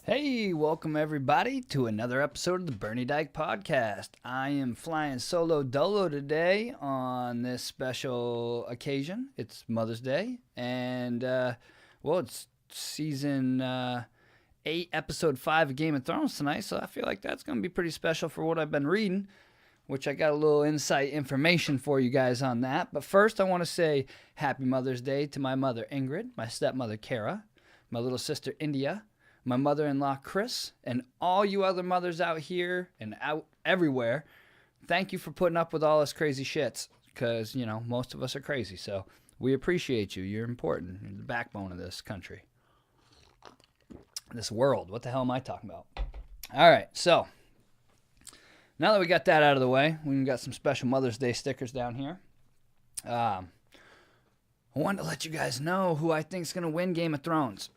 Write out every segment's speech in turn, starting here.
Hey, welcome everybody to another episode of the Bernie Dyke podcast. I am flying solo Dolo today on this special occasion. It's Mother's Day, and it's season 8, episode 5 of Game of Thrones tonight, so I feel like that's going to be pretty special for what I've been reading, which I got a little insight information for you guys on that. But first, I want to say Happy Mother's Day to my mother Ingrid, my stepmother Kara, my little sister India, my mother-in-law Chris, and all you other mothers out here and out everywhere. Thank you for putting up with all us crazy shits, because, you know, most of us are crazy, so we appreciate you. You're important. You're the backbone of this country. This world. What the hell am I talking about? All right, so now that we got that out of the way, we got some special Mother's Day stickers down here. I wanted to let you guys know who I think is going to win Game of Thrones.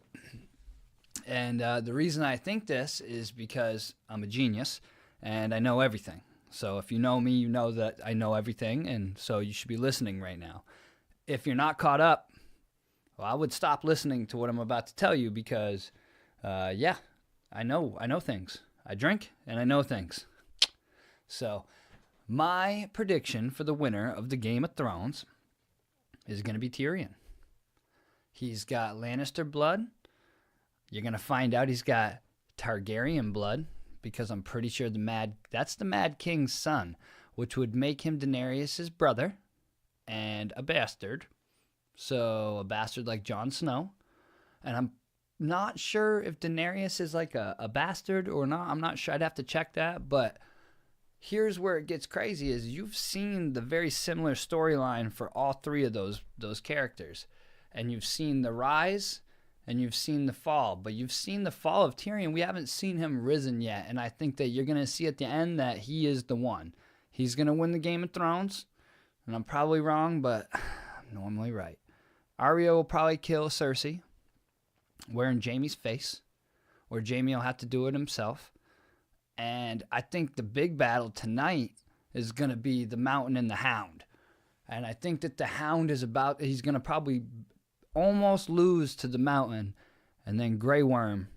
And the reason I think this is because I'm a genius and I know everything. So if you know me, you know that I know everything, and so you should be listening right now. If you're not caught up, well, I would stop listening to what I'm about to tell you because, I know things. I drink and I know things. So my prediction for the winner of the Game of Thrones is going to be Tyrion. He's got Lannister blood. You're going to find out he's got Targaryen blood, because I'm pretty sure that's the Mad King's son, which would make him Daenerys' brother and a bastard. So a bastard like Jon Snow. And I'm not sure if Daenerys is like a bastard or not. I'm not sure. I'd have to check that. But here's where it gets crazy is you've seen the very similar storyline for all three of those characters. And you've seen the rise and you've seen the fall, but you've seen the fall of Tyrion. We haven't seen him risen yet, and I think that you're going to see at the end that he is the one. He's going to win the Game of Thrones, and I'm probably wrong, but I'm normally right. Arya will probably kill Cersei, wearing Jaime's face, or Jaime will have to do it himself. And I think the big battle tonight is going to be the Mountain and the Hound. And I think that the Hound he's going to probably almost lose to the Mountain, and then Grey Worm,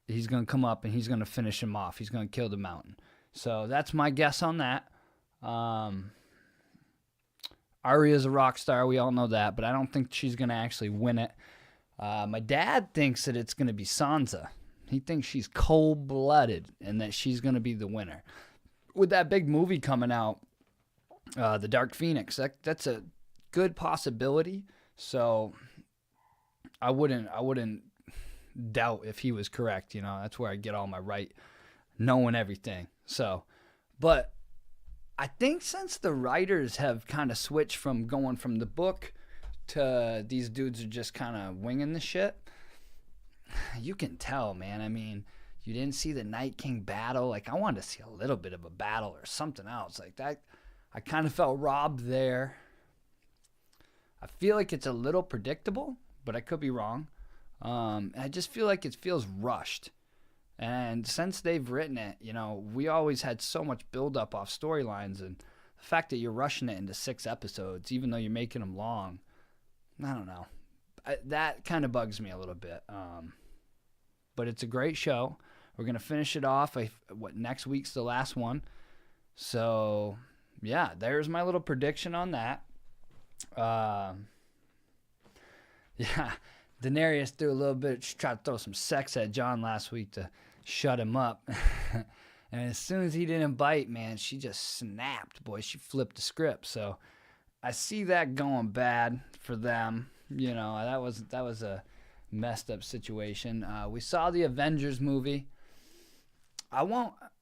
he's going to come up and he's going to finish him off. He's going to kill the Mountain. So that's my guess on that. Arya's a rock star. We all know that, but I don't think she's going to actually win it. My dad thinks that it's going to be Sansa. He thinks she's cold-blooded and that she's going to be the winner. With that big movie coming out, The Dark Phoenix, that's a good possibility. So I wouldn't doubt if he was correct. You know, that's where I get all my right, knowing everything. So, but I think since the writers have kind of switched from going from the book to these dudes are just kind of winging the shit, you can tell, man. I mean, you didn't see the Night King battle. Like, I wanted to see a little bit of a battle or something else like that. I kind of felt robbed there. I feel like it's a little predictable, but I could be wrong. I just feel like it feels rushed. And since they've written it, you know, we always had so much build-up off storylines, and the fact that you're rushing it into 6 episodes, even though you're making them long, I don't know. That kind of bugs me a little bit. But it's a great show. We're going to finish it off. Next week's the last one. So, yeah, there's my little prediction on that. Yeah, Daenerys threw a little bit. She tried to throw some sex at Jon last week to shut him up. And as soon as he didn't bite, man, she just snapped. Boy, she flipped the script. So I see that going bad for them. You know, that was a messed up situation. We saw the Avengers movie. I'm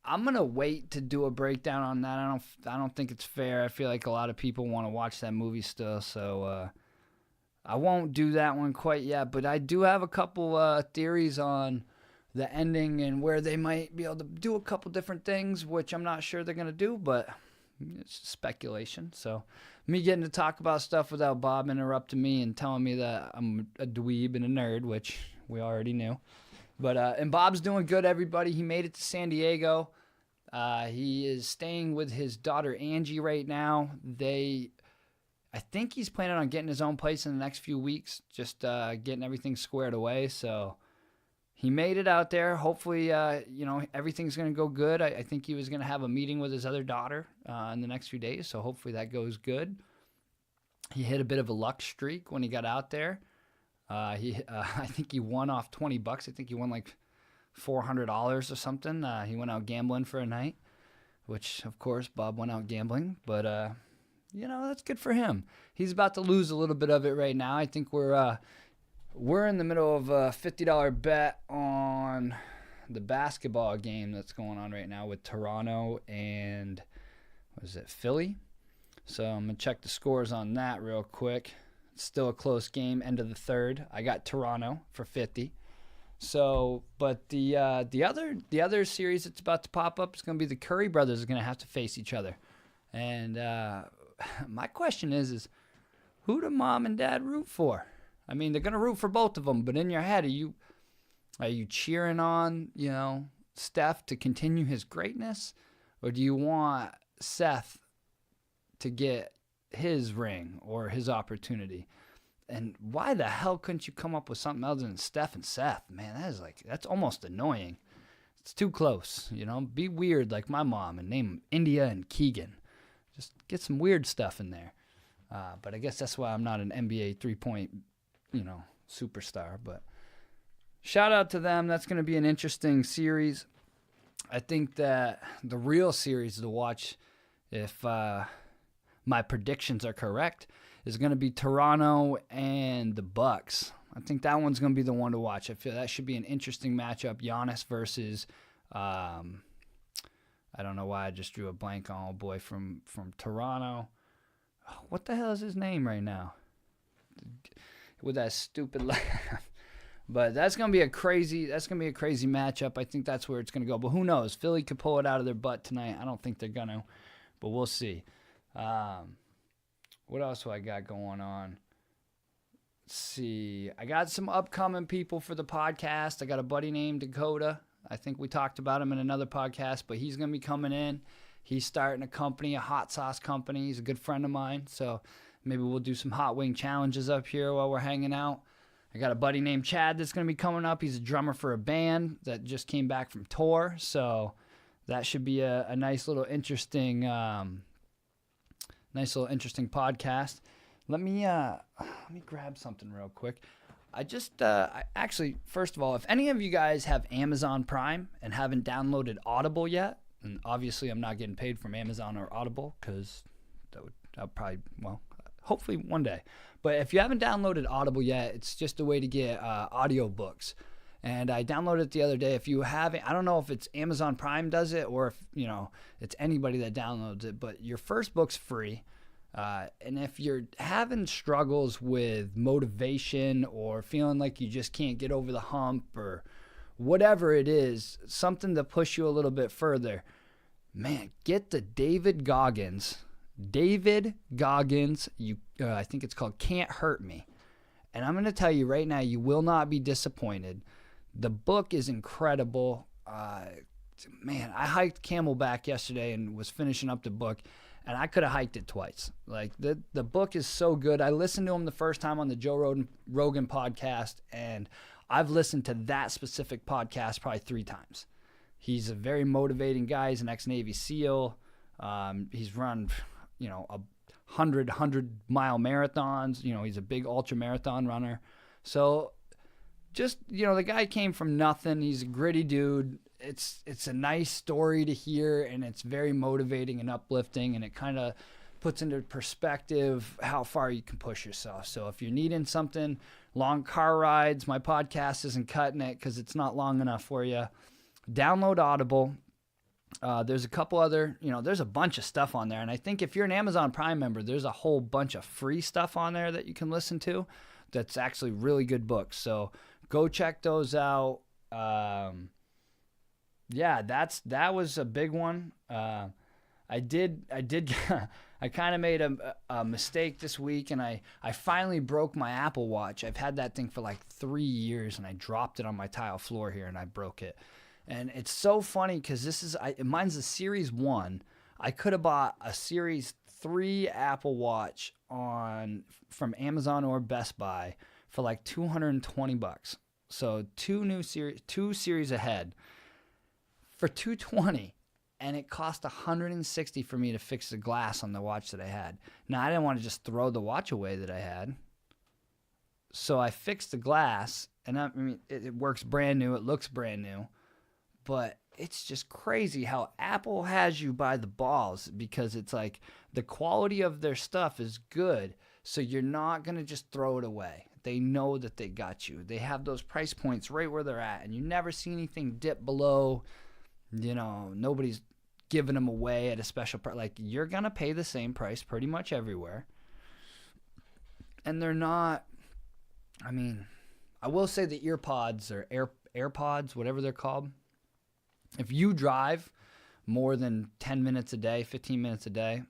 gonna wait to do a breakdown on that. I don't think it's fair. I feel like a lot of people want to watch that movie still, so I won't do that one quite yet. But I do have a couple theories on the ending and where they might be able to do a couple different things, which I'm not sure they're gonna do, but it's speculation. So me getting to talk about stuff without Bob interrupting me and telling me that I'm a dweeb and a nerd, which we already knew. But and Bob's doing good, everybody. He made it to San Diego. He is staying with his daughter Angie right now. I think he's planning on getting his own place in the next few weeks, just getting everything squared away. So he made it out there. Hopefully, everything's going to go good. I think he was going to have a meeting with his other daughter in the next few days, so hopefully that goes good. He hit a bit of a luck streak when he got out there. I think he won off $20. I think he won like $400 or something. He went out gambling for a night, which, of course, Bob went out gambling. But, that's good for him. He's about to lose a little bit of it right now. I think we're in the middle of a $50 bet on the basketball game that's going on right now with Toronto and, Philly? So I'm going to check the scores on that real quick. It's still a close game, end of the third. I got Toronto for 50. So, but the other series that's about to pop up is going to be the Curry brothers are going to have to face each other. And my question is who do mom and dad root for? I mean, they're going to root for both of them, but in your head, are you cheering on, Steph to continue his greatness, or do you want Seth to get his ring or his opportunity? And why the hell couldn't you come up with something other than Steph and Seth? Man, that's almost annoying. It's too close, Be weird like my mom and name them India and Keegan. Just get some weird stuff in there. But I guess that's why I'm not an NBA three-point, superstar. But shout out to them. That's going to be an interesting series. I think that the real series to watch, if my predictions are correct, is going to be Toronto and the Bucks. I think that one's going to be the one to watch. I feel that should be an interesting matchup. Giannis versus, I don't know why I just drew a blank on old boy from Toronto. What the hell is his name right now? With that stupid laugh. But that's going to be a crazy matchup. I think that's where it's going to go. But who knows? Philly could pull it out of their butt tonight. I don't think they're going to, but we'll see. What else do I got going on? Let's see. I got some upcoming people for the podcast. I got a buddy named Dakota. I think we talked about him in another podcast, but he's going to be coming in. He's starting a company, a hot sauce company. He's a good friend of mine, so maybe we'll do some hot wing challenges up here while we're hanging out. I got a buddy named Chad that's going to be coming up. He's a drummer for a band that just came back from tour, so that should be a nice little interesting podcast. Let me grab something real quick. Actually, first of all, if any of you guys have Amazon Prime and haven't downloaded Audible yet, and obviously I'm not getting paid from Amazon or Audible because I'll probably, hopefully one day. But if you haven't downloaded Audible yet, it's just a way to get audiobooks. And I downloaded it the other day. If you haven't, I don't know if it's Amazon Prime does it or if, it's anybody that downloads it, but your first book's free. And if you're having struggles with motivation or feeling like you just can't get over the hump or whatever it is, something to push you a little bit further, man, get the David Goggins, I think it's called Can't Hurt Me. And I'm going to tell you right now, you will not be disappointed. The book is incredible. Man, I hiked Camelback yesterday and was finishing up the book, and I could have hiked it twice. Like, the book is so good. I listened to him the first time on the Joe Rogan podcast, and I've listened to that specific podcast probably 3 times. He's a very motivating guy. He's an ex-Navy SEAL. He's run, 100-mile marathons. He's a big ultra marathon runner. So just, the guy came from nothing. He's a gritty dude. It's a nice story to hear, and it's very motivating and uplifting, and it kind of puts into perspective how far you can push yourself. So if you're needing something, long car rides, my podcast isn't cutting it because it's not long enough for you. Download Audible. There's a couple other, there's a bunch of stuff on there. And I think if you're an Amazon Prime member, there's a whole bunch of free stuff on there that you can listen to that's actually really good books. So go check those out. That was a big one. I kind of made a mistake this week, and I finally broke my Apple Watch. I've had that thing for like 3 years, and I dropped it on my tile floor here, and I broke it. And it's so funny because mine's a Series 1. I could have bought a Series 3 Apple Watch from Amazon or Best Buy for like $220. So two series ahead for $220, and it cost $160 for me to fix the glass on the watch that I had. Now I didn't want to just throw the watch away that I had, so I fixed the glass, and I mean it works brand new. It looks brand new, but it's just crazy how Apple has you by the balls, because it's like the quality of their stuff is good, so you're not gonna just throw it away. They know that they got you. They have those price points right where they're at, and you never see anything dip below. Nobody's giving them away at a special price. Like, you're gonna pay the same price pretty much everywhere, and they're not. I mean, I will say the earpods or AirPods, whatever they're called. If you drive more than 10 minutes a day, 15 minutes a day,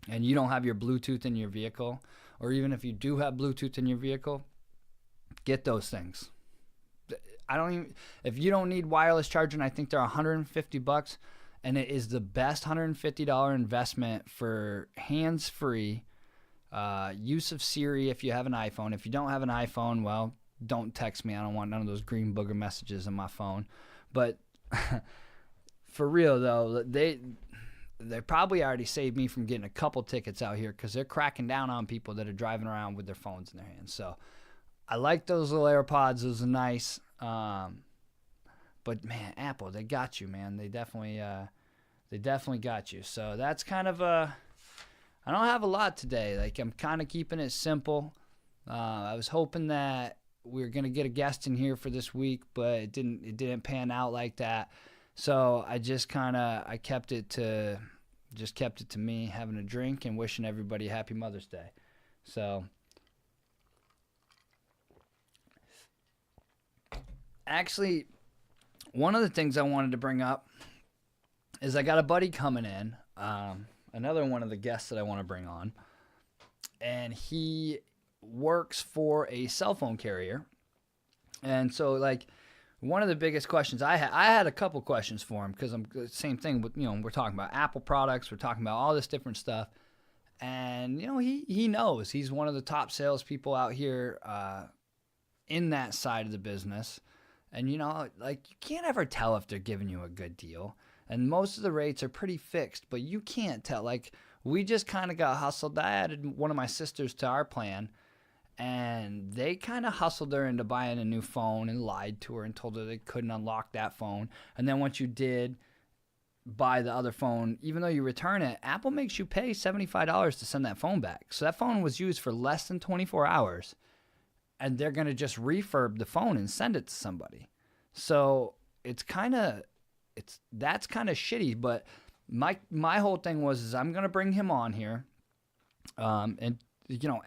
and you don't have your Bluetooth in your vehicle, or even if you do have Bluetooth in your vehicle, get those things. If you don't need wireless charging, I think they're $150, and it is the best $150 investment for hands-free use of Siri if you have an iPhone. If you don't have an iPhone, well, don't text me. I don't want none of those green booger messages on my phone. But for real though, they probably already saved me from getting a couple tickets out here, because they're cracking down on people that are driving around with their phones in their hands. So I like those little AirPods. Those are nice. But man, Apple, they got you, man. They definitely got you. So that's kind of I don't have a lot today. Like, I'm kind of keeping it simple. I was hoping that we were gonna get a guest in here for this week, but it didn't pan out like that. So I just kept it to me having a drink and wishing everybody happy Mother's Day. So actually, one of the things I wanted to bring up is I got a buddy coming in, another one of the guests that I want to bring on, and he works for a cell phone carrier. And so, like, one of the biggest questions I had a couple questions for him, because I'm same thing with, we're talking about Apple products, we're talking about all this different stuff, and he knows he's one of the top salespeople out here in that side of the business, and like, you can't ever tell if they're giving you a good deal, and most of the rates are pretty fixed, but you can't tell. Like, we just kind of got hustled. I added one of my sisters to our plan, and they kind of hustled her into buying a new phone and lied to her and told her they couldn't unlock that phone. And then once you did buy the other phone, even though you return it, Apple makes you pay $75 to send that phone back. So that phone was used for less than 24 hours, and they're going to just refurb the phone and send it to somebody. So that's kind of shitty. But my whole thing was I'm going to bring him on here, and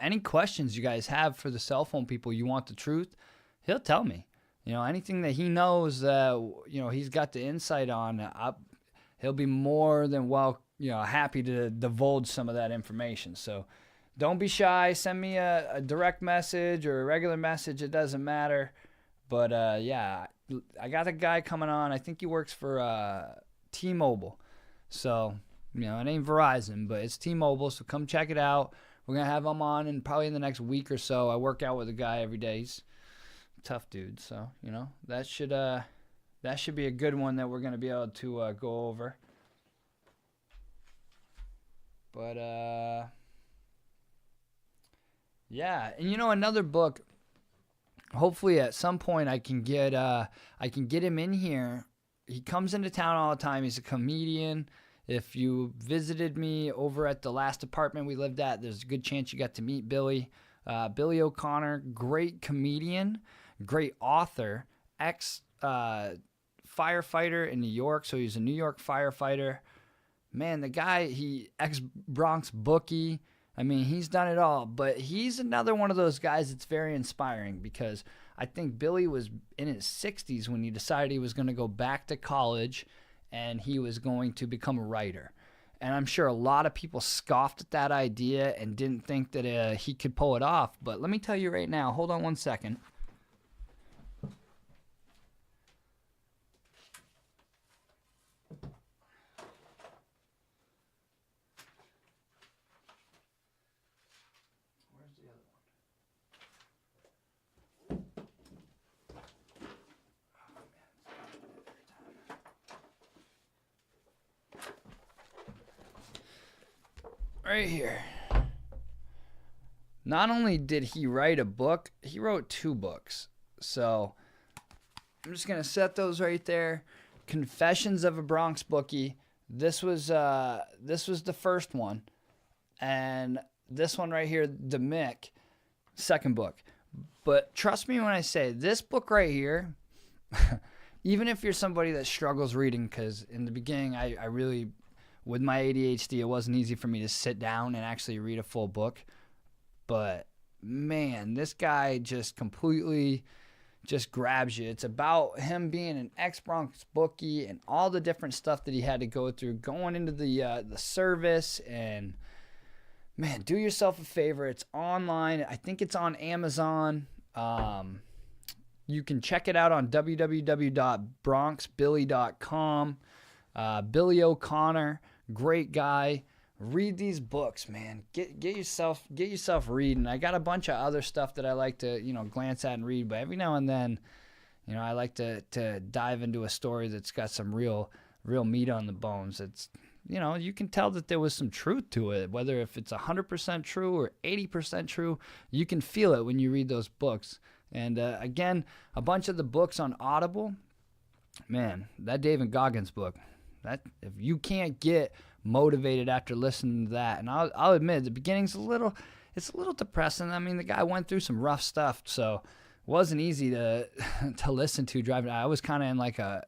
any questions you guys have for the cell phone people, you want the truth, he'll tell me. Anything that he knows that, he's got the insight on, he'll be more than happy to divulge some of that information. So don't be shy. Send me a direct message or a regular message. It doesn't matter. But yeah, I got a guy coming on. I think he works for T-Mobile. So, it ain't Verizon, but it's T-Mobile. So come check it out. We're going to have him on in probably in the next week or so. I work out with a guy every day. He's a tough dude. So, that should be a good one that we're going to be able to go over. But, yeah. And, another book, hopefully at some point I can get him in here. He comes into town all the time. He's a comedian. If you visited me over at the last apartment we lived at, there's a good chance you got to meet Billy. Billy O'Connor, great comedian, great author, ex-firefighter in New York, so he's a New York firefighter. Man, the guy, ex-Bronx bookie. I mean, he's done it all, but he's another one of those guys that's very inspiring, because I think Billy was in his 60s when he decided he was going to go back to college and he was going to become a writer. And I'm sure a lot of people scoffed at that idea and didn't think that he could pull it off. But let me tell you right now, hold on one second. right here. Not only did he write a book, he wrote 2 books. So I'm just going to set those right there. Confessions of a Bronx Bookie. This was the first one. And this one right here, The Mick, second book. But trust me when I say this book right here, even if you're somebody that struggles reading, because in the beginning I really, with my ADHD, it wasn't easy for me to sit down and actually read a full book. But man, this guy just completely just grabs you. It's about him being an ex-Bronx bookie and all the different stuff that he had to go through, going into the service. And man, do yourself a favor. It's online. I think it's on Amazon. You can check it out on www.bronxbilly.com. Billy O'Connor, great guy. Read these books, man. Get yourself reading. I got a bunch of other stuff that I like to, glance at and read, but every now and then, I like to dive into a story that's got some real meat on the bones. It's, you can tell that there was some truth to it, whether if it's 100% true or 80% true, you can feel it when you read those books. And again, a bunch of the books on Audible, man, that David Goggins book, that if you can't get motivated after listening to that, and I'll admit the beginning's a little depressing. I mean, the guy went through some rough stuff, so it wasn't easy to listen to driving. I was kind of in like a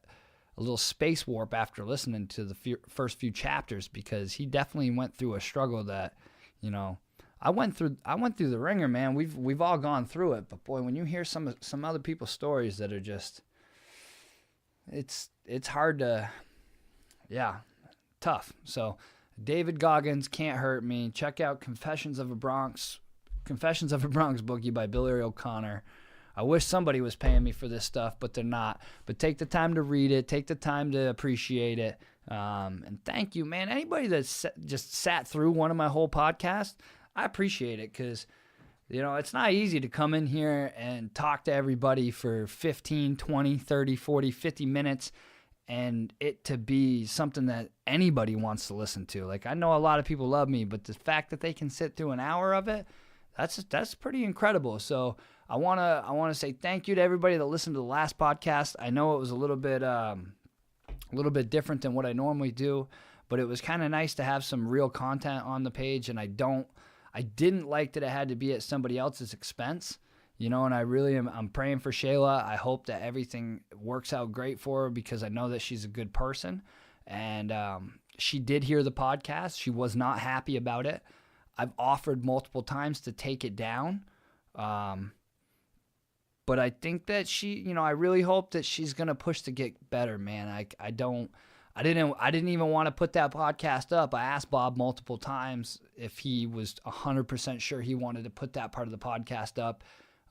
little space warp after listening to the first few chapters, because he definitely went through a struggle that, I went through the ringer, man. We've all gone through it, but boy, when you hear some other people's stories that are just, it's hard to, yeah, tough. So David Goggins, Can't Hurt Me. Check out Confessions of a Bronx Bookie by Billy O'Connor. I wish somebody was paying me for this stuff, but they're not. But take the time to read it. Take the time to appreciate it. And thank you, man. Anybody that's just sat through one of my whole podcasts, I appreciate it, because, it's not easy to come in here and talk to everybody for 15, 20, 30, 40, 50 minutes and it to be something that anybody wants to listen to. Like, I know a lot of people love me, but the fact that they can sit through an hour of it, that's pretty incredible. So I want to say thank you to everybody that listened to the last podcast. I know it was a little bit different than what I normally do, but it was kind of nice to have some real content on the page, and I didn't like that it had to be at somebody else's expense. And I'm praying for Shayla. I hope that everything works out great for her, because I know that she's a good person. And she did hear the podcast. She was not happy about it. I've offered multiple times to take it down. But I think that I really hope that she's going to push to get better, man. I didn't even want to put that podcast up. I asked Bob multiple times if he was 100% sure he wanted to put that part of the podcast up.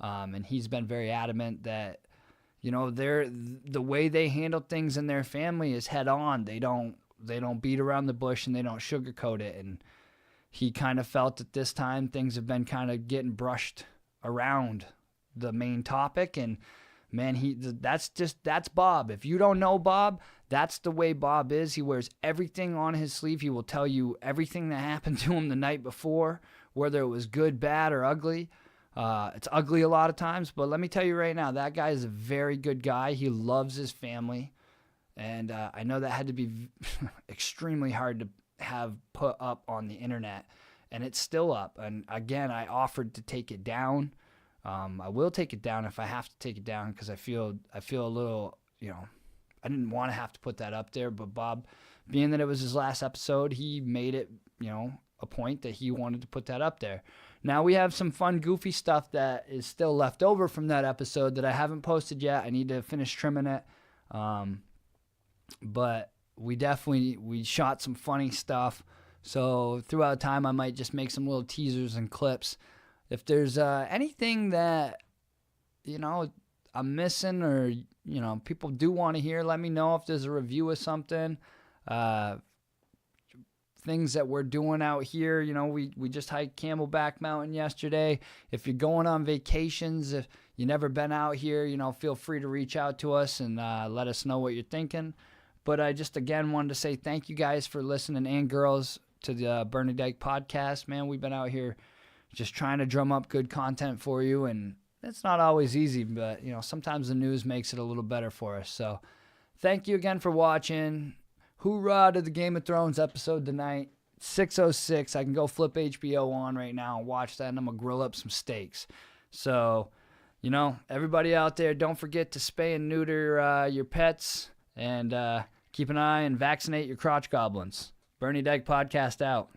And he's been very adamant that, the way they handle things in their family is head on. They don't beat around the bush, and they don't sugarcoat it. And he kind of felt that this time things have been kind of getting brushed around the main topic. And man, that's Bob. If you don't know Bob, that's the way Bob is. He wears everything on his sleeve. He will tell you everything that happened to him the night before, whether it was good, bad, or ugly. It's ugly a lot of times, but let me tell you right now, that guy is a very good guy. He loves his family, and I know that had to be extremely hard to have put up on the internet, and it's still up. And again, I offered to take it down. I will take it down if I have to take it down, because I feel a little, I didn't want to have to put that up there, but Bob, being that it was his last episode, he made it, a point that he wanted to put that up there. Now we have some fun, goofy stuff that is still left over from that episode that I haven't posted yet. I need to finish trimming it. But we shot some funny stuff. So throughout time, I might just make some little teasers and clips. If there's anything that, I'm missing, or, people do want to hear, let me know. If there's a review of something, things that we're doing out here. We just hiked Camelback Mountain yesterday. If you're going on vacations, if you've never been out here, feel free to reach out to us and let us know what you're thinking. But I just, again, wanted to say thank you guys for listening, and girls. to the Bernie Dyke podcast, man. We've been out here just trying to drum up good content for you, and it's not always easy, but sometimes the news makes it a little better for us. So thank you again for watching. Hoorah to the Game of Thrones episode tonight. 6:06. I can go flip HBO on right now and watch that, and I'm going to grill up some steaks. So, everybody out there, don't forget to spay and neuter your pets, and keep an eye and vaccinate your crotch goblins. Bernie Dyke podcast out.